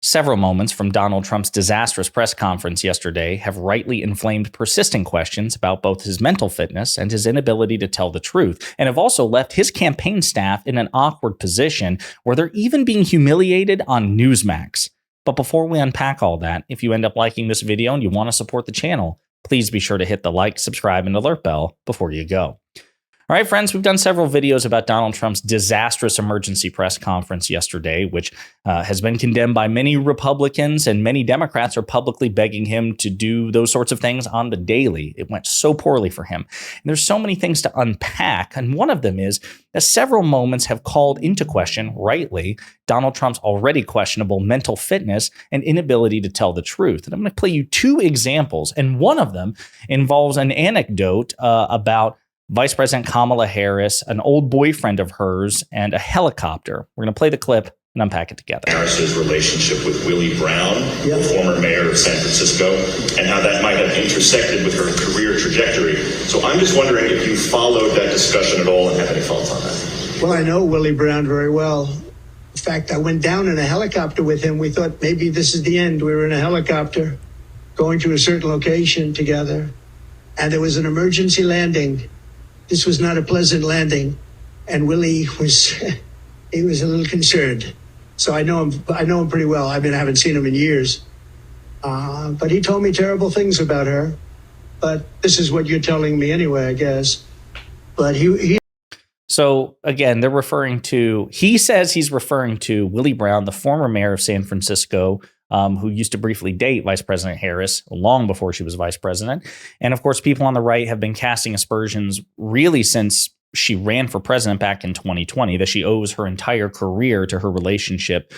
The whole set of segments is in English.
Several moments from Donald Trump's disastrous press conference yesterday have rightly inflamed persistent questions about both his mental fitness and his inability to tell the truth, and have also left his campaign staff in an awkward position where they're even being humiliated on Newsmax. But before we unpack all that, if you end up liking this video and you want to support the channel, please be sure to hit the like, subscribe, and alert bell before you go. All right, friends, we've done several videos about Donald Trump's disastrous emergency press conference yesterday, which has been condemned by many Republicans, and many Democrats are publicly begging him to do those sorts of things on the daily. It went so poorly for him. And there's so many things to unpack, and one of them is that several moments have called into question, rightly, Donald Trump's already questionable mental fitness and inability to tell the truth. And I'm going to play you two examples, and one of them involves an anecdote about Vice President Kamala Harris, an old boyfriend of hers, and a helicopter. We're going to play the clip and unpack it together. Harris's relationship with Willie Brown, the former mayor of San Francisco, and how that might have intersected with her career trajectory. So I'm just wondering if you followed that discussion at all and have any thoughts on that. Well, I know Willie Brown very well. In fact, I went down in a helicopter with him. We thought maybe this is the end. We were in a helicopter going to a certain location together, and there was an emergency landing. This was not a pleasant landing, and Willie was, he was a little concerned. So I know him pretty well. I haven't seen him in years. But he told me terrible things about her. But this is what you're telling me anyway, I guess. But So again, he says he's referring to Willie Brown, the former mayor of San Francisco, who used to briefly date Vice President Harris long before she was vice president. And of course, people on the right have been casting aspersions really since she ran for president back in 2020, that she owes her entire career to her relationship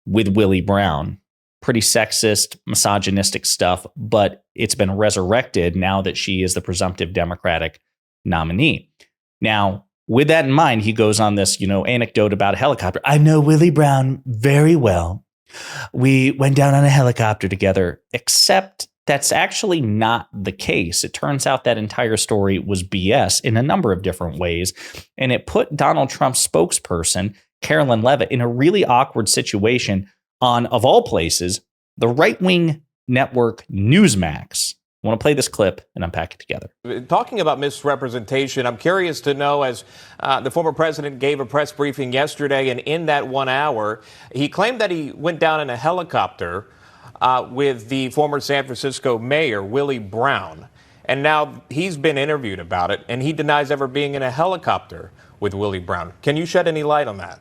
with Willie Brown. Pretty sexist, misogynistic stuff, but it's been resurrected now that she is the presumptive Democratic nominee. Now, with that in mind, he goes on this, anecdote about a helicopter. I know Willie Brown very well. We went down on a helicopter together, except that's actually not the case. It turns out that entire story was BS in a number of different ways, and it put Donald Trump's spokesperson, Carolyn Leavitt, in a really awkward situation on, of all places, the right-wing network Newsmax. I want to play this clip and unpack it together. Talking about misrepresentation, I'm curious to know, as the former president gave a press briefing yesterday, and in that 1 hour, he claimed that he went down in a helicopter with the former San Francisco mayor, Willie Brown. And now he's been interviewed about it, and he denies ever being in a helicopter with Willie Brown. Can you shed any light on that?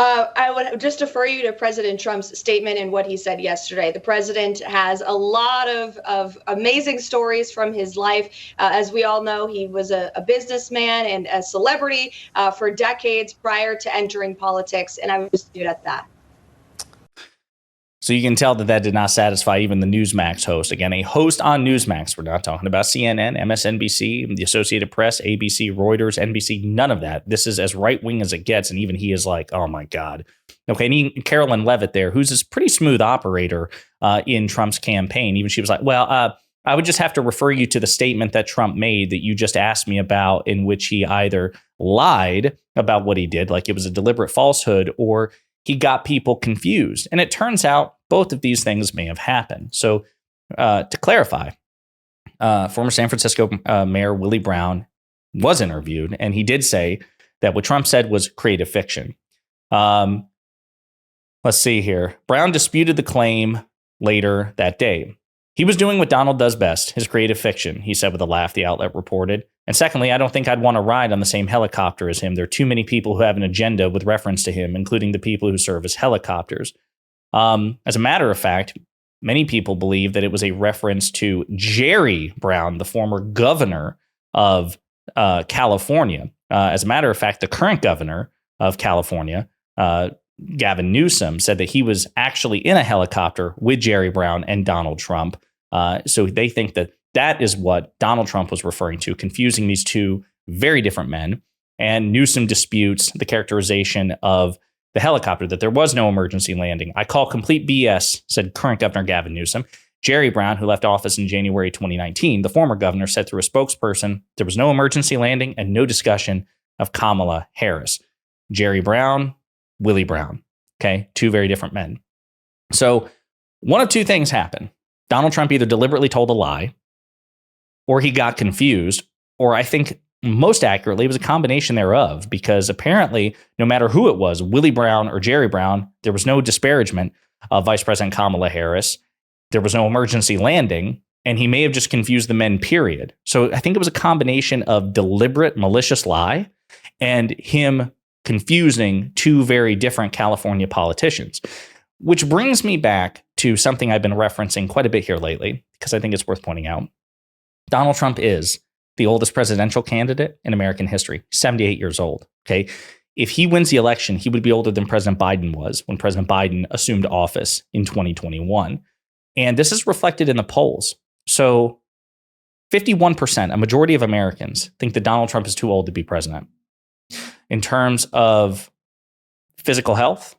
I would just defer you to President Trump's statement and what he said yesterday. The president has a lot of amazing stories from his life. As we all know, he was a businessman and a celebrity for decades prior to entering politics, and I would just leave it at that. So you can tell that did not satisfy even the Newsmax host. Again, a host on Newsmax. We're not talking about CNN, MSNBC, the Associated Press, ABC, Reuters, NBC, none of that. This is as right-wing as it gets, and even he is like, oh my God. Okay, and Carolyn Leavitt there, who's this pretty smooth operator in Trump's campaign, even she was like, well, I would just have to refer you to the statement that Trump made that you just asked me about, in which he either lied about what he did, like it was a deliberate falsehood, or he got people confused. And it turns out both of these things may have happened. So to clarify, former San Francisco Mayor Willie Brown was interviewed, and he did say that what Trump said was creative fiction. Let's see here. Brown disputed the claim later that day. He was doing what Donald does best, his creative fiction, he said with a laugh, the outlet reported. And secondly, I don't think I'd want to ride on the same helicopter as him. There are too many people who have an agenda with reference to him, including the people who serve as helicopters. As a matter of fact, many people believe that it was a reference to Jerry Brown, the former governor of California. As a matter of fact, the current governor of California, Gavin Newsom, said that he was actually in a helicopter with Jerry Brown and Donald Trump. So they think that that is what Donald Trump was referring to, confusing these two very different men. And Newsom disputes the characterization of the helicopter, that there was no emergency landing. I call complete BS, said current Governor Gavin Newsom. Jerry Brown, who left office in January 2019, the former governor, said through a spokesperson there was no emergency landing and no discussion of Kamala Harris. Jerry Brown, Willie Brown. Okay. Two very different men. So one of two things happened. Donald Trump either deliberately told a lie, or he got confused, or I think most accurately, it was a combination thereof, because apparently, no matter who it was, Willie Brown or Jerry Brown, there was no disparagement of Vice President Kamala Harris. There was no emergency landing, and he may have just confused the men, period. So I think it was a combination of deliberate, malicious lie and him confusing two very different California politicians, which brings me back to something I've been referencing quite a bit here lately, because I think it's worth pointing out. Donald Trump is the oldest presidential candidate in American history, 78 years old. Okay. If he wins the election, he would be older than President Biden was when President Biden assumed office in 2021. And this is reflected in the polls. So 51%, a majority of Americans, think that Donald Trump is too old to be president. In terms of physical health,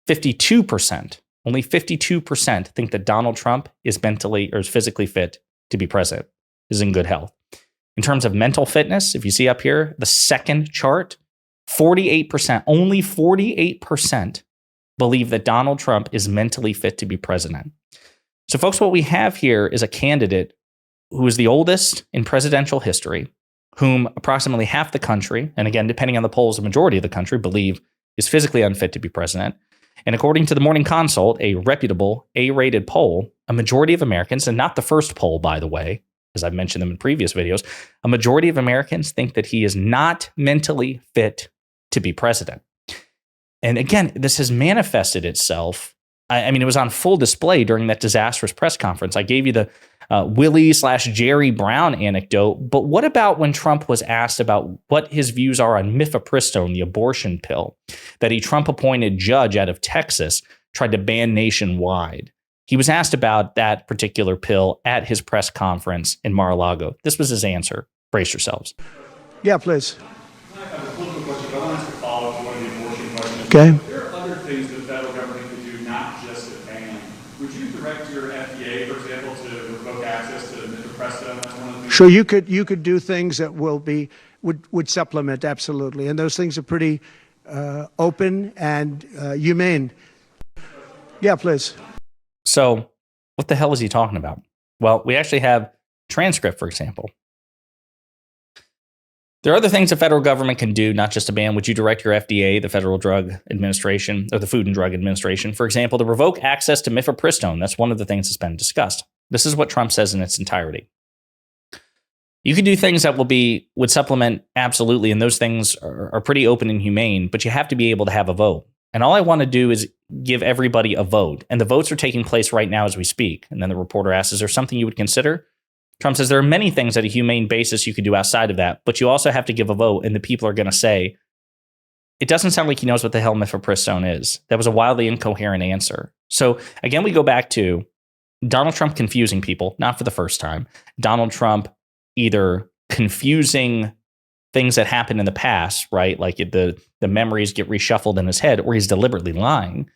52%, only 52% think that Donald Trump is mentally or is physically fit to be president, is in good health. In terms of mental fitness, if you see up here, the second chart, 48%, only 48% believe that Donald Trump is mentally fit to be president. So folks, what we have here is a candidate who is the oldest in presidential history, whom approximately half the country, and again, depending on the polls, the majority of the country believe is physically unfit to be president. And according to the Morning Consult, a reputable A-rated poll, a majority of Americans, and not the first poll, by the way, as I've mentioned them in previous videos, a majority of Americans think that he is not mentally fit to be president. And again, this has manifested itself. I mean, it was on full display during that disastrous press conference. I gave you the Willie/Jerry Brown anecdote, but what about when Trump was asked about what his views are on mifepristone, the abortion pill that a Trump-appointed judge out of Texas tried to ban nationwide? He was asked about that particular pill at his press conference in Mar-a-Lago. This was his answer. Brace yourselves. Yeah, please. I have a political question, but I want to follow up on one of the abortion questions. Okay. There are other things that the federal government could do, not just a ban. Would you direct your FDA, for example, to revoke access to mifepristone? That's one of the things. Sure, you could do things that would supplement, absolutely, and those things are pretty open and humane. Yeah, please. So what the hell is he talking about? Well, we actually have transcript, for example. There are other things the federal government can do, not just a ban. Would you direct your FDA, the Federal Drug Administration, or the Food and Drug Administration, for example, to revoke access to mifepristone? That's one of the things that's been discussed. This is what Trump says in its entirety. You can do things that would supplement, absolutely, and those things are pretty open and humane, but you have to be able to have a vote. And all I want to do is give everybody a vote. And the votes are taking place right now as we speak. And then the reporter asks, is there something you would consider? Trump says there are many things at a humane basis you could do outside of that, but you also have to give a vote. And the people are going to say, it doesn't sound like he knows what the hell mifepristone is. That was a wildly incoherent answer. So again, we go back to Donald Trump confusing people, not for the first time. Donald Trump either confusing things that happened in the past, right? Like the memories get reshuffled in his head, or he's deliberately lying.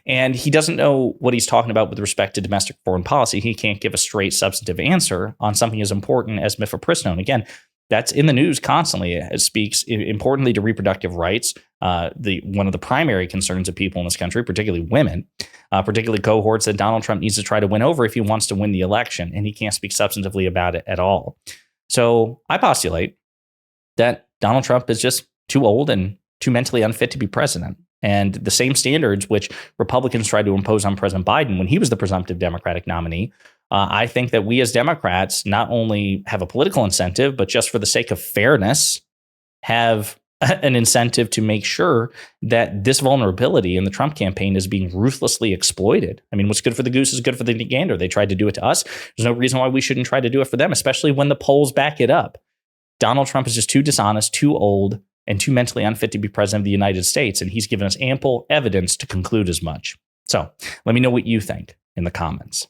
And he doesn't know what he's talking about with respect to domestic foreign policy. He can't give a straight substantive answer on something as important as mifepristone. Again, that's in the news constantly. It speaks importantly to reproductive rights, one of the primary concerns of people in this country, particularly women, particularly cohorts that Donald Trump needs to try to win over if he wants to win the election, and he can't speak substantively about it at all. So I postulate that Donald Trump is just too old and too mentally unfit to be president. And the same standards which Republicans tried to impose on President Biden when he was the presumptive Democratic nominee, I think that we as Democrats not only have a political incentive, but just for the sake of fairness, have an incentive to make sure that this vulnerability in the Trump campaign is being ruthlessly exploited. I mean, what's good for the goose is good for the gander. They tried to do it to us. There's no reason why we shouldn't try to do it for them, especially when the polls back it up. Donald Trump is just too dishonest, too old, and too mentally unfit to be president of the United States. And he's given us ample evidence to conclude as much. So let me know what you think in the comments.